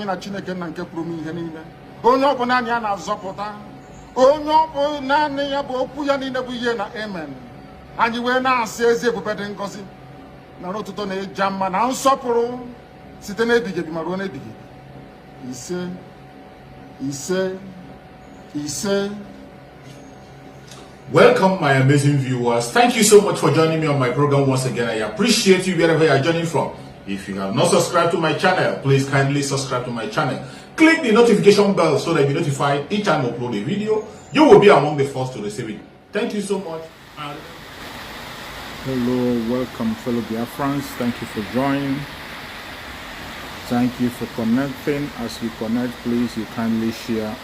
anyị na Chineke nna nke pụrụ ihe niile. Onye ọ bụ naanị ya na-azọpụta. Onye ọ bụ naanị ya bụ okwu ya niile bụ ihe na amen. Anyị wee na-asị ezi ebube dị ngọzi na n'ụtụtụ na ịja mma na nsọpụrụ site n'ebighị ebi ma ruo n'ebighị ebi. Ise, ise, ise. Welcome, my amazing viewers. Thank you so much for joining me on my program once again. I appreciate you wherever you are joining from. If you have not subscribed to my channel, please kindly subscribe to my channel. Click the notification bell so that you'll be notified each time I upload a video. You will be among the first to receive it. Thank you so much. Hello, welcome fellow Biafrans. Thank you for joining. Thank you for connecting. As you connect, please you kindly share.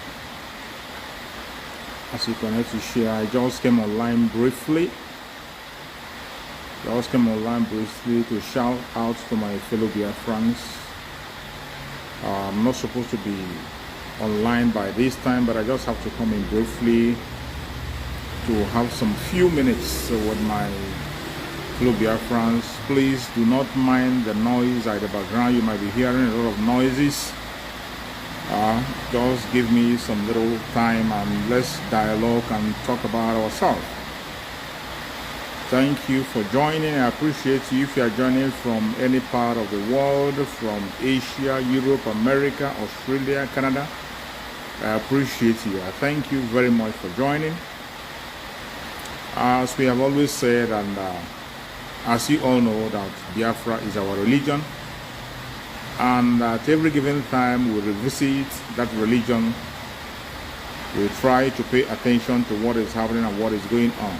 As you connect to share, I just came online briefly. To shout out to my fellow Biafrans. I'm not supposed to be online by this time, but I just have to come in briefly to have some few minutes with my fellow Biafrans. Please do not mind the noise at the background. You might be hearing a lot of noises. Just give me some little time and let's dialogue and talk about ourselves. Thank you for joining. I appreciate you if you are joining from any part of the world, from Asia, Europe, America, Australia, Canada. I appreciate you. I thank you very much for joining. As we have always said, and as you all know, that Biafra is our religion. And at every given time we revisit that religion. We try to pay attention to what is happening and what is going on.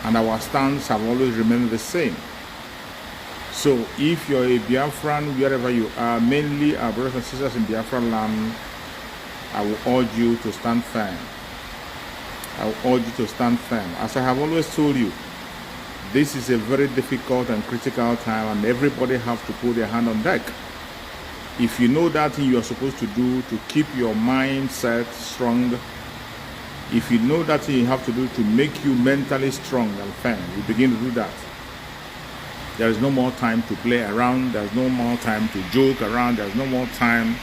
And our stance have always remained the same. So if you're a Biafran, wherever you are, mainly our brothers and sisters in Biafra land, I will urge you to stand firm. As I have always told you, this is a very difficult and critical time, and everybody has to put their hand on deck. If you know that thing you are supposed to do to keep your mindset strong, if you know that thing you have to do to make you mentally strong and firm, you begin to do that. There is no more time to play around. There's no more time to joke around. There's no more time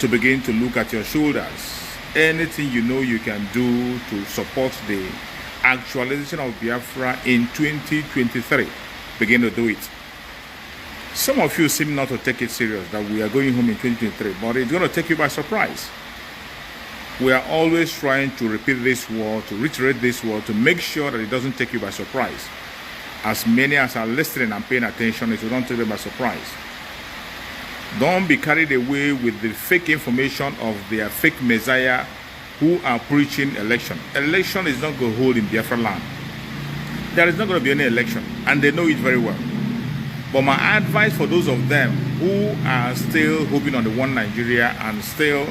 to begin to look at your shoulders. Anything you know you can do to support the actualization of Biafra in 2023, begin to do it. Some of you seem not to take it serious that we are going home in 2023, but it's going to take you by surprise. We are always trying to repeat this word, to reiterate this word, to make sure that it doesn't take you by surprise. As many as are listening and paying attention, it will not take them by surprise. Don't be carried away with the fake information of their fake messiah who are preaching election. Election is not going to hold in Biafra land. There is not going to be any election, and they know it very well. But my advice for those of them who are still hoping on the one Nigeria and still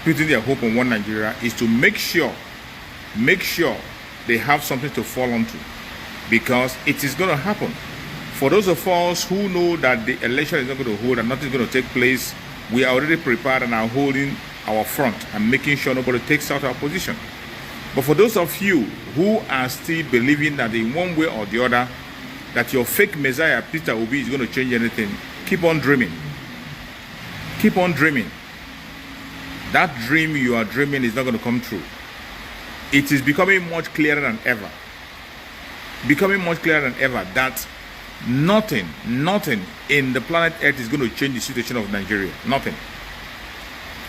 putting their hope on one Nigeria is to make sure they have something to fall onto, because it is going to happen. For those of us who know that the election is not going to hold and nothing is going to take place, we are already prepared and are holding our front and making sure nobody takes out our position. But for those of you who are still believing that in one way or the other that your fake messiah Peter Obi is going to change anything, keep on dreaming. Keep on dreaming. That dream you are dreaming is not going to come true. It is becoming much clearer than ever. That nothing in the planet Earth is going to change the situation of Nigeria. Nothing.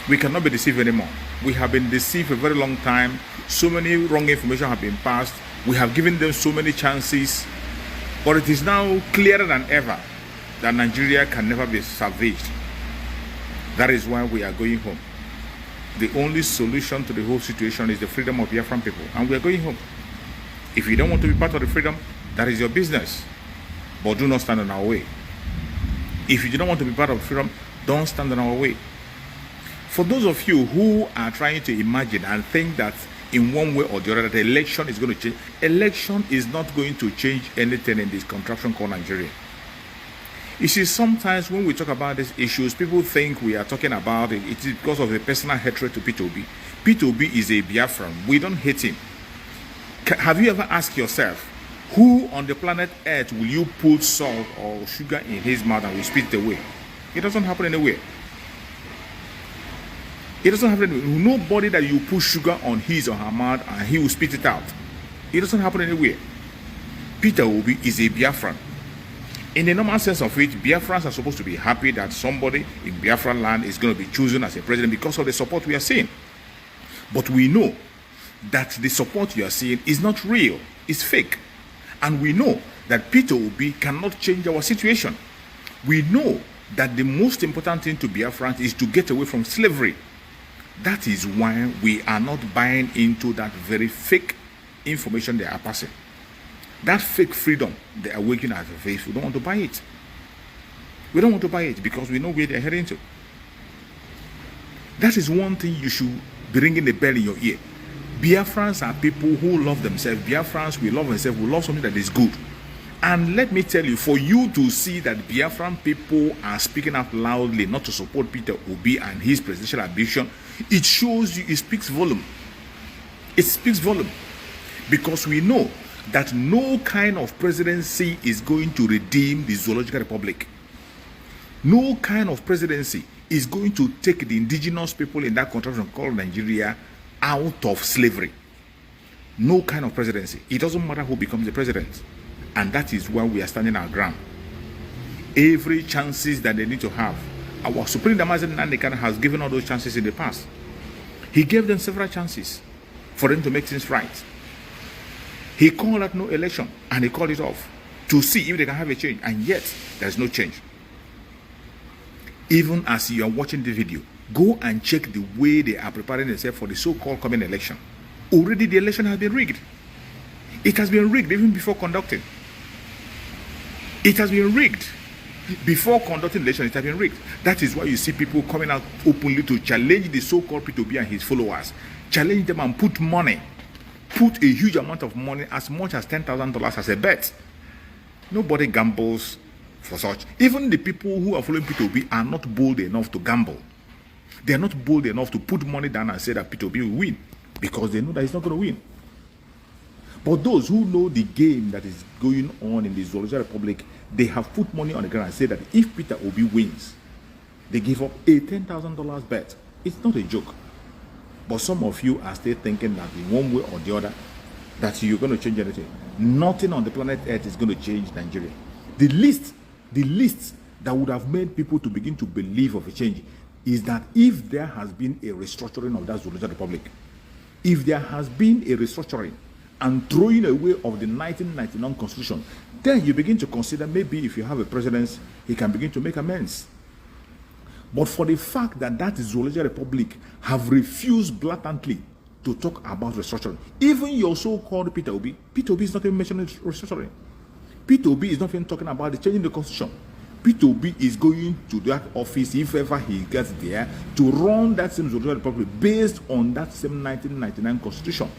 We cannot be deceived anymore. We have been deceived for a very long time. So many wrong information have been passed. We have given them so many chances. But it is now clearer than ever that Nigeria can never be salvaged. That is why we are going home. The only solution to the whole situation is the freedom of Biafran people, and we are going home. If you don't want to be part of the freedom, that is your business. But do not stand in our way. If you do not want to be part of freedom, don't stand in our way. For those of you who are trying to imagine and think that in one way or the other that the election is going to change, election is not going to change anything in this contraption called Nigeria. You see, sometimes when we talk about these issues, people think we are talking about it. It is because of a personal hatred to Peter Obi. Peter Obi is a Biafran. We don't hate him. Have you ever asked yourself, who on the planet Earth will you put salt or sugar in his mouth and will spit it away? It doesn't happen anywhere. It doesn't happen. Nobody that you put sugar on his or her mouth and he will spit it out. It doesn't happen anywhere. Peter Obi is a Biafran. In the normal sense of it, Biafrans are supposed to be happy that somebody in Biafran land is going to be chosen as a president because of the support we are seeing. But we know that the support you are seeing is not real, it's fake. And we know that Peter Obi cannot change our situation. We know that the most important thing to Biafrans is to get away from slavery. That is why we are not buying into that very fake information they are passing. That fake freedom they are waking as a faith, we don't want to buy it. We don't want to buy it because we know where they're heading to. That is one thing you should be ringing the bell in your ear. Biafrans are people who love themselves. Biafrans, we love ourselves. We love something that is good. And let me tell you, for you to see that Biafran people are speaking out loudly not to support Peter Obi and his presidential ambition, it shows you, it speaks volume. It speaks volume. Because we know that no kind of presidency is going to redeem the Zoological Republic. No kind of presidency is going to take the indigenous people in that country called Nigeria out of slavery. No kind of presidency. It doesn't matter who becomes the president. And that is why we are standing our ground. Every chances that they need to have. Our Supreme Damazen Nandekan has given all those chances in the past. He gave them several chances for them to make things right. He called out no election and he called it off to see if they can have a change, and yet there is no change. Even as you are watching the video, go and check the way they are preparing themselves for the so-called coming election. Already the election has been rigged. It has been rigged even before conducting. It has been rigged. Before conducting the election, it has been rigged. That is why you see people coming out openly to challenge the so-called P2B and his followers. Challenge them and put money. Put a huge amount of money, as much as $10,000 as a bet. Nobody gambles for such. Even the people who are following P2B are not bold enough to gamble. They are not bold enough to put money down and say that P2B will win, because they know that he's not going to win. But those who know the game that is going on in the Zoological Republic, they have put money on the ground and said that if Peter Obi wins, they give up a $10,000 bet. It's not a joke. But some of you are still thinking that in one way or the other, that you're going to change anything. Nothing on the planet Earth is going to change Nigeria. The least that would have made people to begin to believe of a change is that if there has been a restructuring of that Zoological Republic, if there has been a restructuring and throwing away of the 1999 Constitution, then you begin to consider maybe if you have a president, he can begin to make amends. But for the fact that that Zoological Republic have refused blatantly to talk about restructuring, even your so-called Peter Obi is not even mentioning restructuring. Peter Obi is not even talking about the changing the Constitution. Peter Obi is going to that office, if ever he gets there, to run that same Zoological Republic based on that same 1999 Constitution.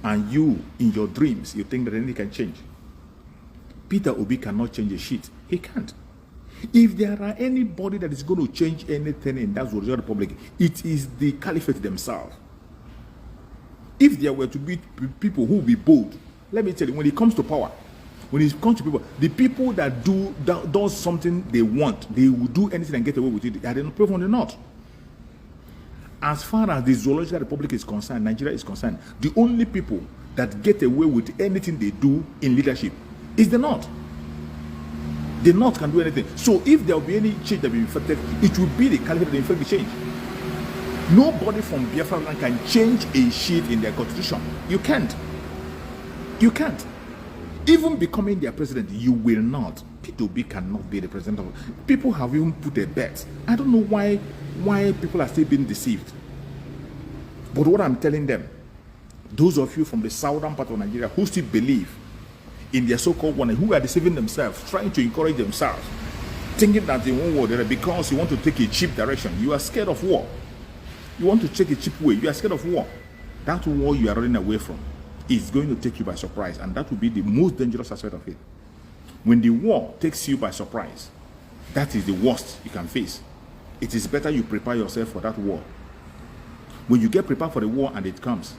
And you, in your dreams, you think that anything can change. Peter Obi cannot change a shit. He can't. If there are anybody that is going to change anything in that Zoological Republic, it is the caliphate themselves. If there were to be people who will be bold, let me tell you, when it comes to power, when it comes to people, the people that does something they want, they will do anything and get away with it. Are they not proven or not? As far as the Zoological Republic is concerned, Nigeria is concerned, the only people that get away with anything they do in leadership is the North. The North can do anything. So if there will be any change that will be effected, it will be the caliphate that will effect the change. Nobody from Biafra land can change a shit in their constitution. You can't. You can't. Even becoming their president, you will not. P2B cannot be the president of. People have even put a bet. I don't know why people are still being deceived. But what I'm telling them, those of you from the southern part of Nigeria who still believe in their so-called one, who are deceiving themselves, trying to encourage themselves, thinking that they won't war there because you want to take a cheap direction. You are scared of war. You want to take a cheap way. You are scared of war. That war you are running away from is going to take you by surprise, and that will be the most dangerous aspect of it. When the war takes you by surprise, that is the worst you can face. It is better you prepare yourself for that war. When you get prepared for the war and it comes,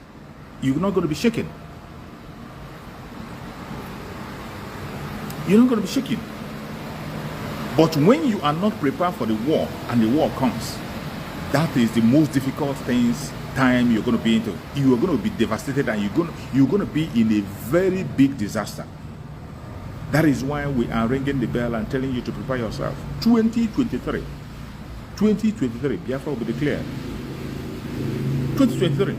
you're not going to be shaken. You're not going to be shaken. But when you are not prepared for the war and the war comes, That is the most difficult time you're going to be into. You are going to be devastated, and you're going to be in a very big disaster. That is why we are ringing the bell and telling you to prepare yourself. 2023, Biafra will be declared. 2023.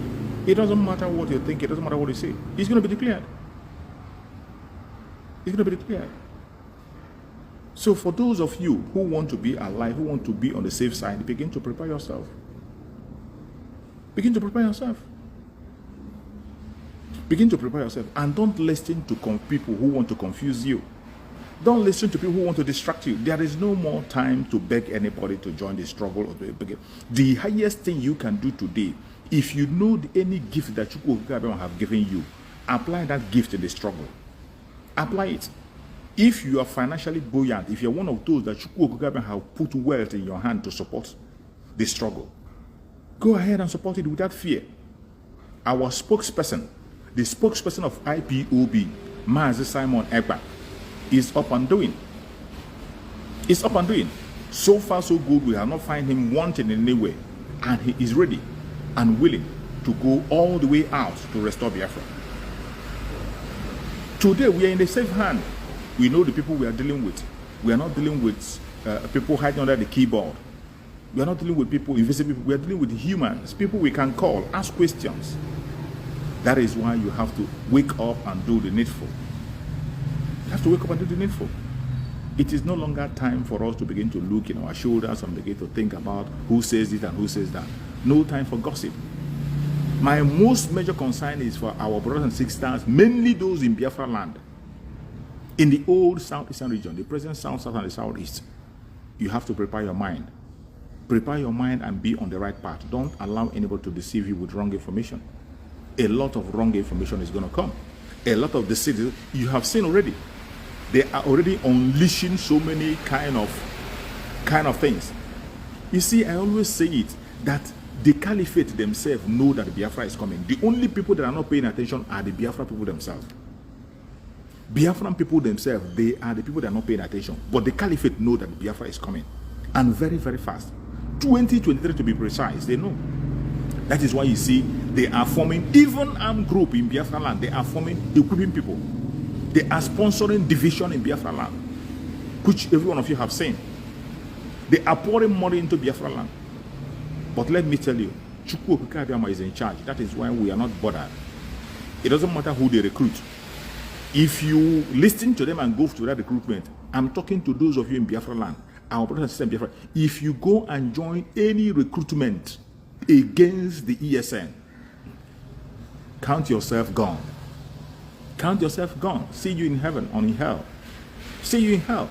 It doesn't matter what you think. It doesn't matter what you say. It's going to be declared. It's going to be declared. So for those of you who want to be alive, who want to be on the safe side, begin to prepare yourself. Begin to prepare yourself. Begin to prepare yourself. And don't listen to people who want to confuse you. Don't listen to people who want to distract you. There is no more time to beg anybody to join the struggle. The highest thing you can do today, if you know any gift that Chukwu have given you, apply that gift in the struggle. Apply it. If you are financially buoyant, if you're one of those that Chukwu have put wealth in your hand to support the struggle, go ahead and support it without fear. Our spokesperson, the spokesperson of IPOB, Mazi Simon Ekpa, is up and doing. It's up and doing. So far, so good. We have not found him wanting in any way. And he is ready and willing to go all the way out to restore Biafra. Today, we are in the safe hand. We know the people we are dealing with. We are not dealing with people hiding under the keyboard. We are not dealing with people, invisible people. We are dealing with humans, people we can call, ask questions. That is why you have to wake up and do the needful. You have to wake up and do the needful. It is no longer time for us to begin to look in our shoulders and begin to think about who says this and who says that. No time for gossip. My most major concern is for our brothers and sisters, mainly those in Biafra land. In the old southeastern region, the present south and the southeast, you have to prepare your mind. Prepare your mind and be on the right path. Don't allow anybody to deceive you with wrong information. A lot of wrong information is going to come. A lot of the cities you have seen already. They are already unleashing so many kind of things. You see, I always say it, that the caliphate themselves know that the Biafra is coming. The only people that are not paying attention are the Biafra people themselves. Biafran people themselves, they are the people that are not paying attention. But the caliphate know that the Biafra is coming. And very, very fast. 2023 to be precise, they know. That is why you see they are forming, even armed group in Biafra land, they are forming, equipping people. They are sponsoring division in Biafra land, which every one of you have seen. They are pouring money into Biafra land. But let me tell you, Chukwu Okike is in charge. That is why we are not bothered. It doesn't matter who they recruit. If you listen to them and go through that recruitment, I'm talking to those of you in Biafra land, our brothers and sisters in Biafra. If you go and join any recruitment against the ESN, count yourself gone. Count yourself gone. See you in heaven or in hell. See you in hell.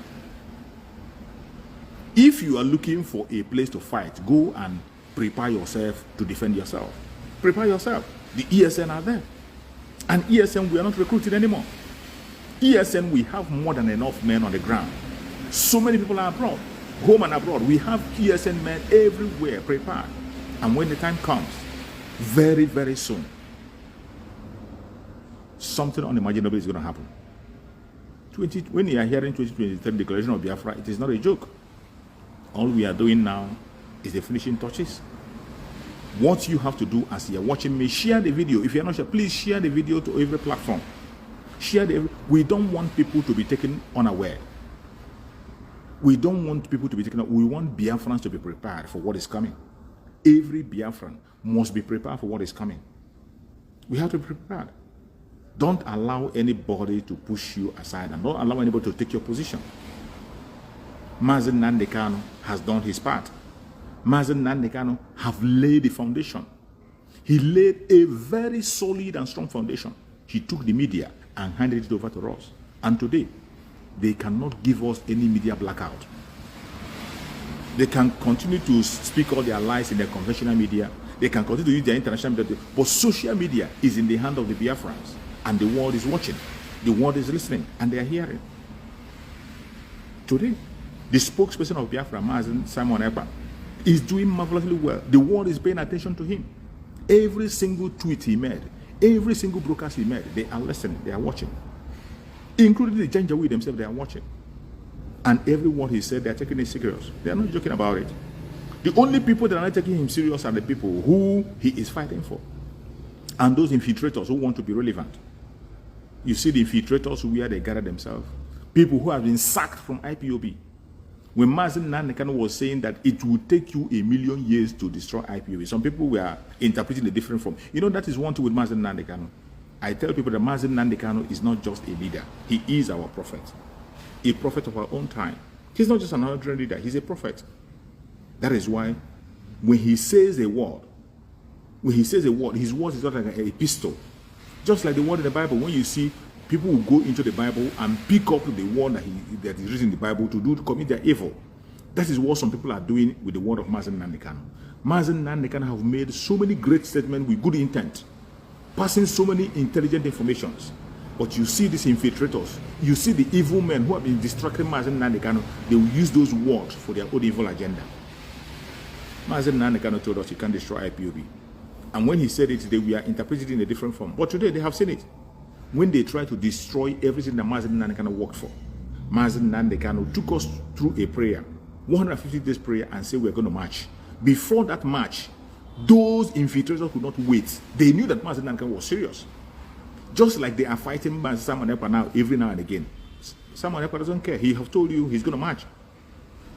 If you are looking for a place to fight, go and prepare yourself to defend yourself. Prepare yourself. The ESN are there. And ESN, we are not recruiting anymore. ESN, we have more than enough men on the ground. So many people are abroad, home and abroad. We have ESN men everywhere prepared. And when the time comes, very, very soon, something unimaginable is going to happen. When you are hearing 2023 Declaration of Biafra, it is not a joke. All we are doing now is the finishing touches. What you have to do as you are watching me, share the video. If you are not sure, please share the video to every platform. We don't want people to be taken unaware. We don't want people to be taken. We want Biafrans to be prepared for what is coming. Every Biafran must be prepared for what is coming. We have to be prepared. Don't allow anybody to push you aside, and don't allow anybody to take your position. Mazi Nnamdi Kanu has done his part. Mazi Nnamdi Kanu have laid the foundation. He laid a very solid and strong foundation. He took the media and handed it over to us. And today, they cannot give us any media blackout. They can continue to speak all their lies in their conventional media. They can continue to use their international media. But social media is in the hand of the Biafrans. And the world is watching. The world is listening. And they are hearing. Today, the spokesperson of Biafra, Mazi Simon Ekpa, is doing marvelously well. The world is paying attention to him. Every single tweet he made, every single broadcast he made, they are listening, they are watching. Including the Janjaweed themselves, they are watching. And every word he said, they are taking it serious. They are not joking about it. The only people that are not taking him serious are the people who he is fighting for. And those infiltrators who want to be relevant. You see the infiltrators where they gather themselves. People who have been sacked from IPOB. When Mazen Nandekano was saying that it will take you 1,000,000 years to destroy IPOB, some people were interpreting a different form. You know, that is one thing with Mazen Nandekano. I tell people that Mazen Nandekano is not just a leader. He is our prophet. A prophet of our own time. He's not just an ordinary leader. He's a prophet. That is why when he says a word, his word is not like a pistol. Just like the word in the Bible, when you see people who go into the Bible and pick up the word that is written in the Bible to commit their evil. That is what some people are doing with the word of Mazen Nandekano. Mazen Nandekano have made so many great statements with good intent, passing so many intelligent informations. But you see these infiltrators, you see the evil men who have been distracting Mazen Nandekano, they will use those words for their own evil agenda. Mazen Nandekano told us you can't destroy IPOB. And when he said it, they were interpreted in a different form. But today they have seen it. When they try to destroy everything that Mazen Nandekano worked for, Mazen Nandekano took us through a prayer, 150 days prayer, and said we're going to march. Before that march, those infiltrators could not wait. They knew that Mazen Nandekano was serious. Just like they are fighting Simon Ekpa now, every now and again. Simon Ekpa doesn't care. He has told you he's going to march.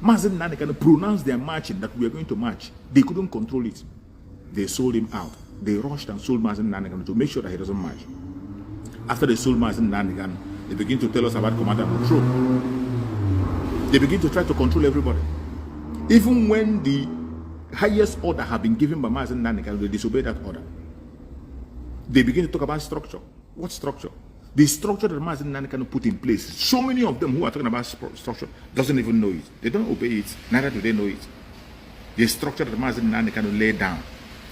Mazen Nandekano pronounced their marching that we are going to march. They couldn't control it. They sold him out. They rushed and sold Mazen Nandekano to make sure that he doesn't march. After they sold Mazen Nandekano, they begin to tell us about command and control. They begin to try to control everybody. Even when the highest order have been given by Mazen Nandekano, they disobey that order. They begin to talk about structure. What structure? The structure that Mazen Nandekano put in place. So many of them who are talking about structure doesn't even know it. They don't obey it. Neither do they know it. The structure that Mazen Nandekano laid down.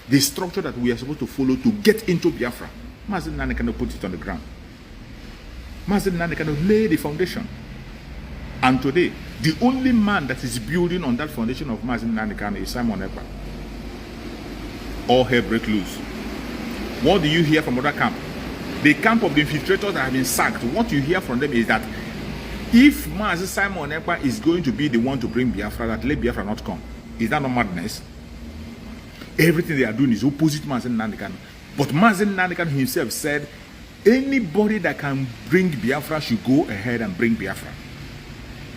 The structure that we are supposed to follow to get into Biafra. Mazen Nandekano put it on the ground. Mazen Nandekano laid the foundation. And today, the only man that is building on that foundation of Mazen Nandekano is Simon Ekpa. All hell break loose. What do you hear from other camp? The camp of the infiltrators that have been sacked, what you hear from them is that if Mazen Simon Ekpa is going to be the one to bring Biafra, that let Biafra not come. Is that not madness? Everything they are doing is opposite Mazen Nandekano. But Mazen Nandekano himself said, anybody that can bring Biafra should go ahead and bring Biafra.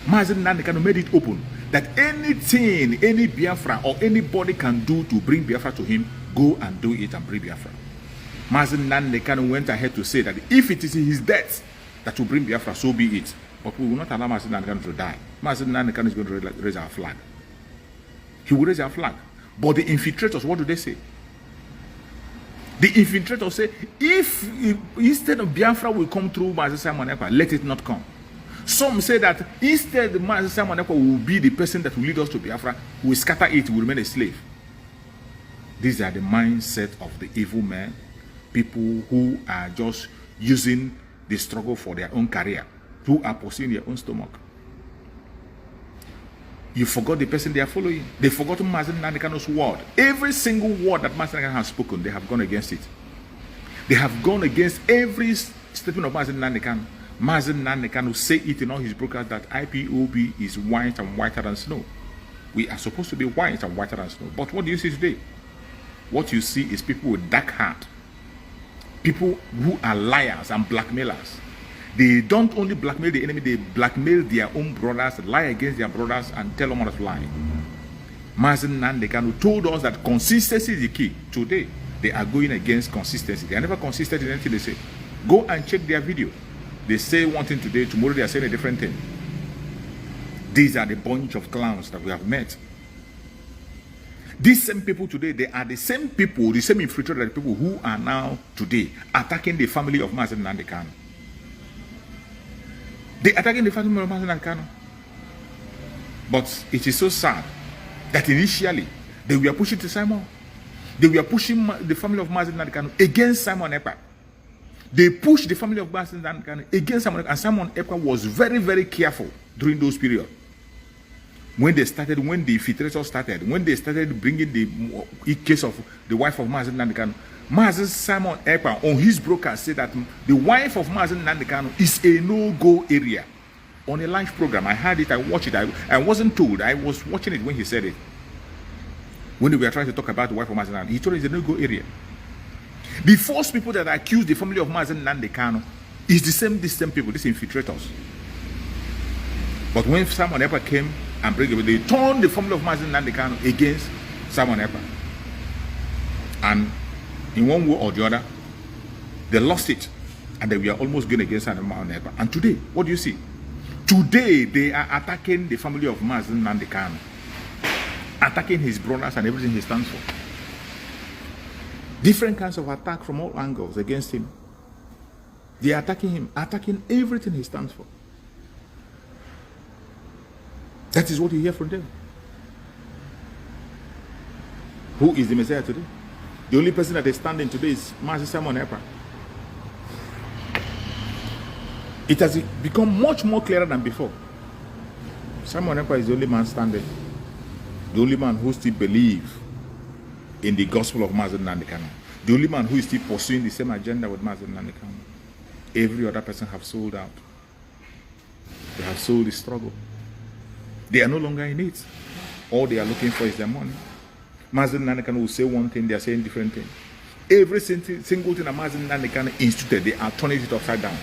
Mazen Nandekano made it open that anything any Biafra or anybody can do to bring Biafra to him, go and do it and bring Biafra. Mazen Nandekano went ahead to say that if it is his death that will bring Biafra, so be it. But we will not allow Mazen Nandekano to die. Mazen Nandekano is going to raise our flag. He will raise our flag. But the infiltrators, what do they say? The infiltrators say, if instead of Biafra will come through Mazen Simon Ekpa, let it not come. Some say that instead Mazen Simon Ekpa will be the person that will lead us to Biafra, we will scatter it, we will remain a slave. These are the mindset of the evil men, people who are just using the struggle for their own career, who are pursuing their own stomach. You forgot the person they are following. They forgot Mazen Nandekano's word. Every single word that Mazen Nandekano has spoken, they have gone against it. They have gone against every statement of Mazen Nandekano. Mazen Nandekano say it in all his broadcasts that IPOB is white and whiter than snow. We are supposed to be white and whiter than snow. But what do you see today? What you see is people with dark heart. People who are liars and blackmailers. They don't only blackmail the enemy, they blackmail their own brothers, lie against their brothers, and tell them how to lie. Mazen Nandekano told us that consistency is the key. Today, they are going against consistency. They are never consistent in anything they say. Go and check their video. They say one thing today, tomorrow they are saying a different thing. These are the bunch of clowns that we have met. These same people today, they are the same people, the same infiltrated people who are now today attacking the family of Mazen Nandekano. They are attacking the family of Mazen Nandekano. But it is so sad that initially they were pushing to Simon. They were pushing the family of Mazen Nandekano against Simon Ekpa. They pushed the family of Mazen Nandekano against Simon Ekpa, and Simon Ekpa was very, very careful during those periods. When the infiltrators started, when they started bringing the case of the wife of Mazen Nandekano, Mazen Simon Ekpa on his broadcast said that the wife of Mazen Nandekano is a no-go area. On a live program, I heard it, I watched it, I wasn't told, I was watching it when he said it. When we were trying to talk about the wife of Mazen, he told us it's a no-go area. The first people that accused the family of Mazen Nnamdi Kanu is these same people, these infiltrators. But when Simon Ekpa came and they turned the family of Mazen Nnamdi Kanu against Simon Ekpa. And in one way or the other, they lost it. And they were almost going against Simon Ekpa. And today, what do you see? Today, they are attacking the family of Mazen Nnamdi Kanu. Attacking his brothers and everything he stands for. Different kinds of attack from all angles against him. They are attacking him, attacking everything he stands for. That is what you hear from them. Who is the Messiah today? The only person that is standing today is Master Simon Ekpa. It has become much more clearer than before. Simon Ekpa is the only man standing. The only man who still believes in the gospel of Mazen Nnamdi Kanu. The only man who is still pursuing the same agenda with Mazen Nnamdi Kanu. Every other person have sold out. They have sold the struggle. They are no longer in it. All they are looking for is their money. Mazen Nnamdi Kanu will say one thing, they are saying different thing. Every single thing that Mazen Nnamdi Kanu instituted, they are turning it upside down.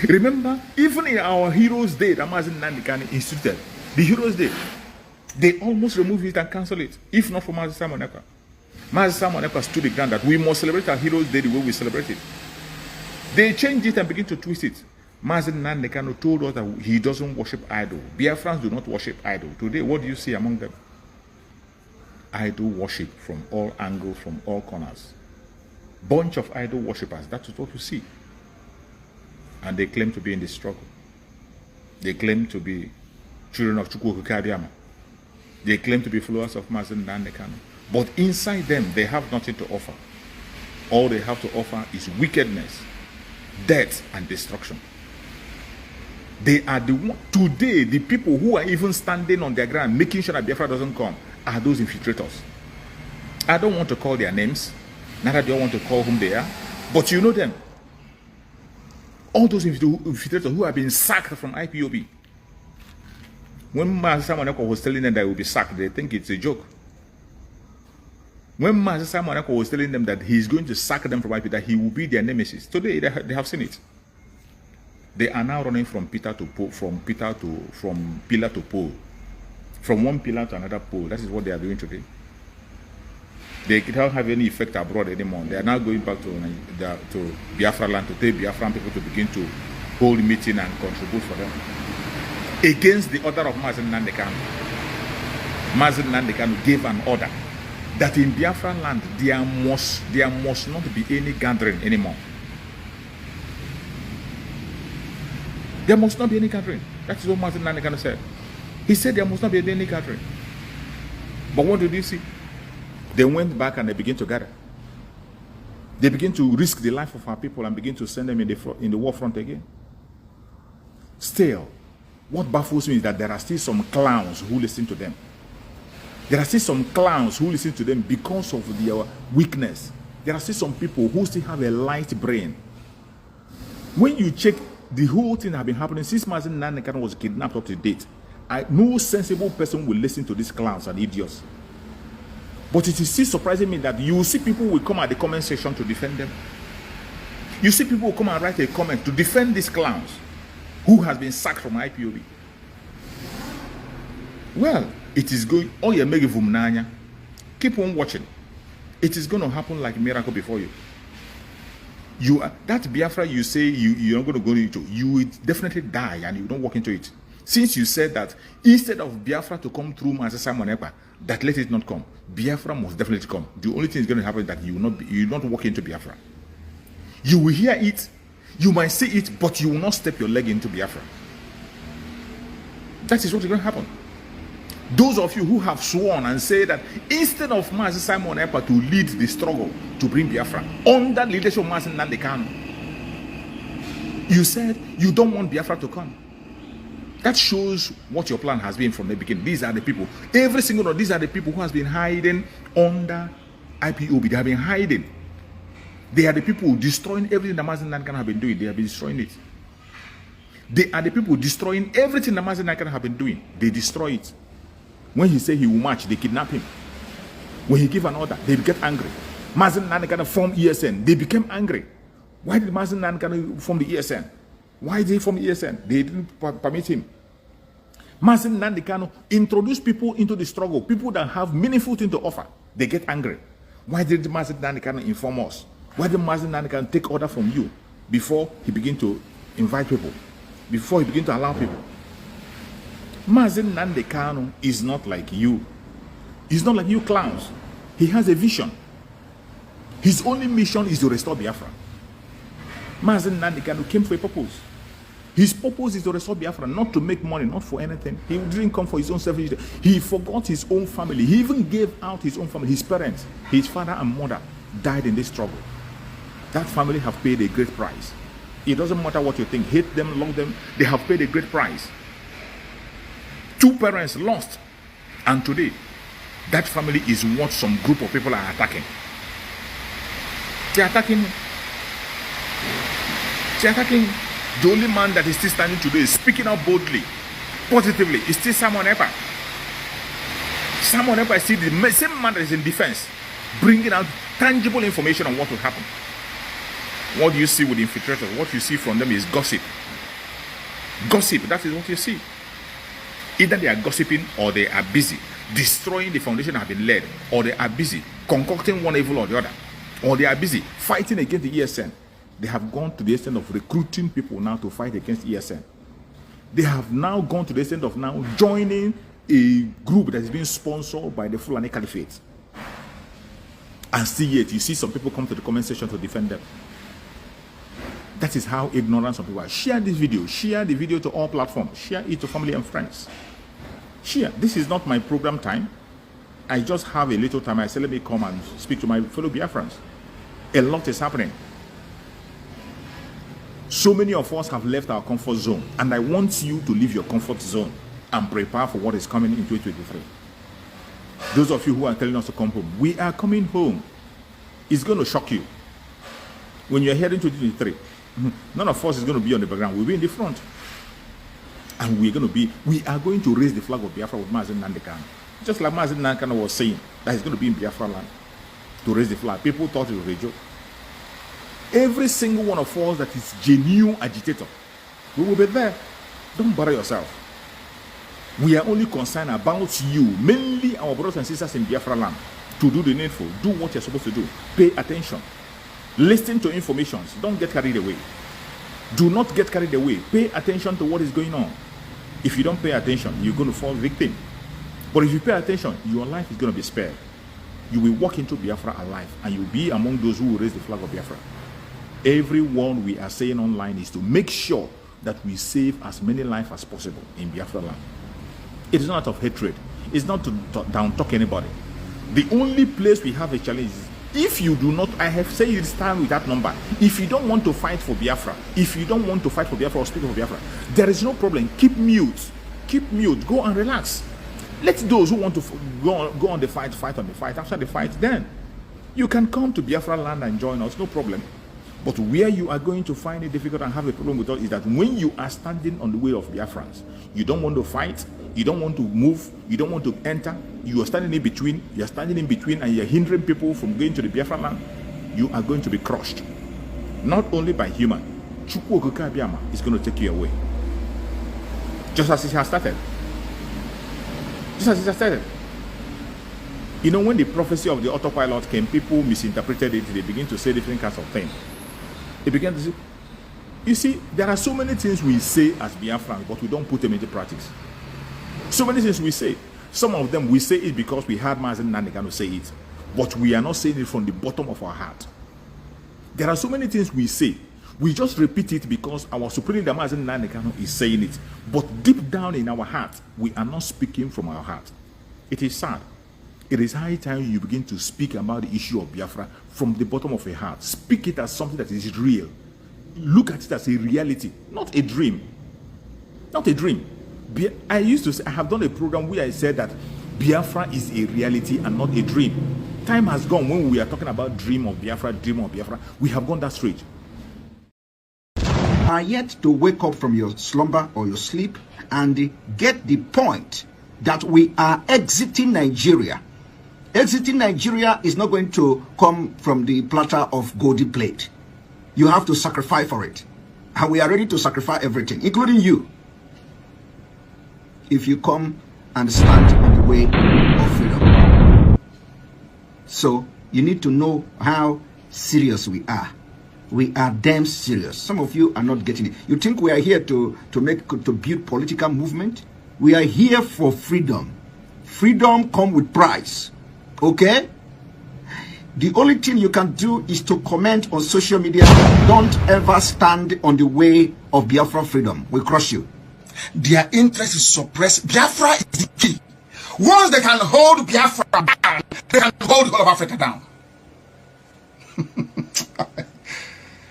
Remember, even in our Heroes Day that Mazen Nnamdi Kanu instituted, the Heroes Day, they almost removed it and cancelled it, if not for Mazen Simon Ekpa. Mazen Simon Ekpa stood the ground that we must celebrate our Heroes Day the way we celebrate it. They changed it and began to twist it. Mazen Nnamdi Kanu told us that he doesn't worship idol. Biafrans do not worship idol. Today, what do you see among them? Idol worship from all angles, from all corners. Bunch of idol worshippers. That is what you see. And they claim to be in the struggle. They claim to be children of Chukwu Abiyama. They claim to be followers of Mazen Nnamdi Kanu. But inside them, they have nothing to offer. All they have to offer is wickedness, death, and destruction. They are the one, today, the people who are even standing on their ground, making sure that Biafra doesn't come, are those infiltrators. I don't want to call their names, neither do I want to call whom they are, but you know them. All those infiltrators who have been sacked from IPOB. When Master Simon Ekpa was telling them that he will be sacked, they think it's a joke. When Master Simon Ekpa was telling them that he is going to sack them from IPOB, that he will be their nemesis, today they have seen it. They are now running from pillar to pole, from pillar to pole, from one pillar to another pole. That is what they are doing today. They don't have any effect abroad anymore. They are now going back to Biafra land to tell Biafran people to begin to hold meeting and contribute for them. Against the order of Mazen Nnamdi Kanu. Mazen Nnamdi Kanu gave an order that in Biafra land there must not be any gathering anymore. There must not be any gathering. That is what Mazen Nnamdi Kanu said. He said there must not be any gathering. But what did you see? They went back and they began to gather. They begin to risk the life of our people and begin to send them in the war front again. Still, what baffles me is that there are still some clowns who listen to them. There are still some clowns who listen to them because of their weakness. There are still some people who still have a light brain. When you check the whole thing that has been happening since Mazen Nnamdi Kanu was kidnapped up to date, no sensible person will listen to these clowns and idiots. But it is still surprising me that you see people will come at the comment section to defend them. You see people will come and write a comment to defend these clowns who has been sacked from IPOB. Well, it is going. Oh, you make vumnanya. Keep on watching. It is going to happen like a miracle before you. That Biafra you say you're not going to go into, you will definitely die and you don't walk into it. Since you said that instead of Biafra to come through Master Simon Ekpa, that let it not come. Biafra must definitely come. The only thing is going to happen is that you will not walk into Biafra. You will hear it, you might see it, but you will not step your leg into Biafra. That is what is going to happen. Those of you who have sworn and say that instead of Master Simon Ekpa to lead the struggle to bring Biafra under the leadership of Master Nnamdi Kanu, you said you don't want Biafra to come. That shows what your plan has been from the beginning. These are the people. Every single one of these are the people who has been hiding under IPOB. They have been hiding. They are the people destroying everything that Mazen Nnamdi Kanu have been doing. They have been destroying it. They are the people destroying everything that Mazen Nnamdi Kanu have been doing. They destroy it. When he say he will march, they kidnap him. When he give an order, they get angry. Mazen Nandekano form ESN. They became angry. Why did Mazen Nandekano form the ESN? Why did he form the ESN? They didn't permit him. Mazen Nandekano introduced people into the struggle, people that have meaningful things to offer. They get angry. Why did Mazen Nandekano inform us? Why did Mazen Nandekano take order from you before he begin to invite people? Before he begin to allow people? Mazen Nandekano is not like you. He's not like you clowns. He has a vision. His only mission is to restore Biafra. Mazen Nandekano came for a purpose. His purpose is to restore Biafra, not to make money, not for anything. He didn't come for his own selfish. He forgot his own family. He even gave out his own family. His parents, his father and mother died in this struggle. That family have paid a great price. It doesn't matter what you think. Hate them, love them. They have paid a great price. 2 parents lost. And today, that family is what some group of people are attacking. They're attacking him. They're attacking him. The only man that is still standing today is speaking out boldly, positively, is still Simon Ekpa. Simon Ekpa is still the same man that is in defense, bringing out tangible information on what will happen. What do you see with infiltrators? What you see from them is gossip. Gossip, that is what you see. Either they are gossiping or they are busy destroying the foundation that have been led, or they are busy concocting one evil or the other, or they are busy fighting against the ESN. They have gone to the extent of recruiting people now to fight against ESN. They have now gone to the extent of now joining a group that is being sponsored by the Fulani Caliphate. And still yet, you see some people come to the comment section to defend them. That is how ignorant some people are. Share this video. Share the video to all platforms. Share it to family and friends. Share. This is not my program time. I just have a little time. I say, let me come and speak to my fellow Biafrans. A lot is happening. So many of us have left our comfort zone, and I want you to leave your comfort zone and prepare for what is coming in 2023. Those of you who are telling us to come home, we are coming home. It's going to shock you. When you're heading to 2023, none of us is going to be on the background. We'll be in the front. And we are going to raise the flag of Biafra with Mazen Nandekano. Just like Mazen Nandekano was saying, that he's going to be in Biafra land to raise the flag. People thought it was a joke. Every single one of us that is genuine agitator, we will be there. Don't bother yourself. We are only concerned about you, mainly our brothers and sisters in Biafra land, to do the needful. Do what you're supposed to do. Pay attention. Listen to informations. Don't get carried away. Do not get carried away. Pay attention to what is going on. If you don't pay attention, you're going to fall victim. But if you pay attention, your life is going to be spared. You will walk into Biafra alive, and you'll be among those who will raise the flag of Biafra. Every word we are saying online is to make sure that we save as many lives as possible in Biafra land. It is not out of hatred. It's not to down-talk anybody. The only place we have a challenge is if you do not, I have said this time with that number, if you don't want to fight for Biafra, if you don't want to fight for Biafra or speak for Biafra, there is no problem. Keep mute. Keep mute. Go and relax. Let those who want to go on the fight, fight on the fight. After the fight, then you can come to Biafra land and join us. No problem. But where you are going to find it difficult and have a problem with us is that when you are standing on the way of Biafrans, you don't want to fight, you don't want to move, you don't want to enter, you are standing in between, and you're hindering people from going to the Biafra land, you are going to be crushed. Not only by human, Chukwu Okike Abiyama is going to take you away. Just as it has started. Just as it has started. You know, when the prophecy of the autopilot came, people misinterpreted it, they begin to say different kinds of things. They began to say, you see, there are so many things we say as Biafrans, but we don't put them into practice. So many things we say. Some of them we say it because we heard Mazen Nandekano say it, but we are not saying it from the bottom of our heart. There are so many things we say. We just repeat it because our supreme leader Mazen Nandekano is saying it, but deep down in our heart, we are not speaking from our heart. It is sad. It is high time you begin to speak about the issue of Biafra from the bottom of your heart. Speak it as something that is real. Look at it as a reality, not a dream. Not a dream. I used to say, I have done a program where I said that Biafra is a reality and not a dream. Time has gone when we are talking about dream of Biafra. We have gone that straight. Are yet to wake up from your slumber or your sleep and get the point that we are exiting Nigeria. Exiting Nigeria is not going to come from the platter of golden plate. You have to sacrifice for it. And we are ready to sacrifice everything, including you, if you come and stand in the way of freedom. So you need to know how serious we are. We are damn serious. Some of you are not getting it. You think we are here to build political movement? We are here for freedom. Freedom comes with price. Okay? The only thing you can do is to comment on social media. Don't ever stand on the way of Biafra freedom. We'll crush you. Their interest is suppressed. Biafra is the key. Once they can hold Biafra down, they can hold all of Africa down.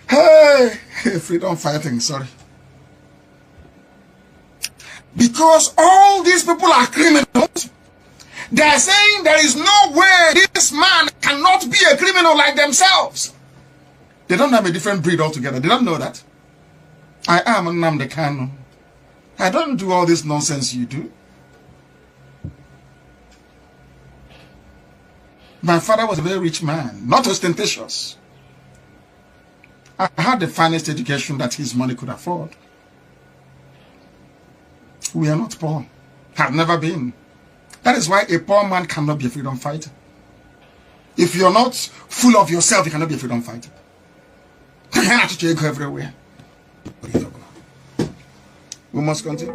Hey, freedom fighting, sorry. Because all these people are criminals. They are saying there is no way this man cannot be a criminal like themselves. They don't have a different breed altogether. They don't know that. I am Nnamdi Kanu. I don't do all this nonsense you do. My father was a very rich man, not ostentatious. I had the finest education that his money could afford. We are not poor. Have never been. That is why a poor man cannot be a freedom fighter. If you're not full of yourself, you cannot be a freedom fighter. You have to go everywhere. We must continue.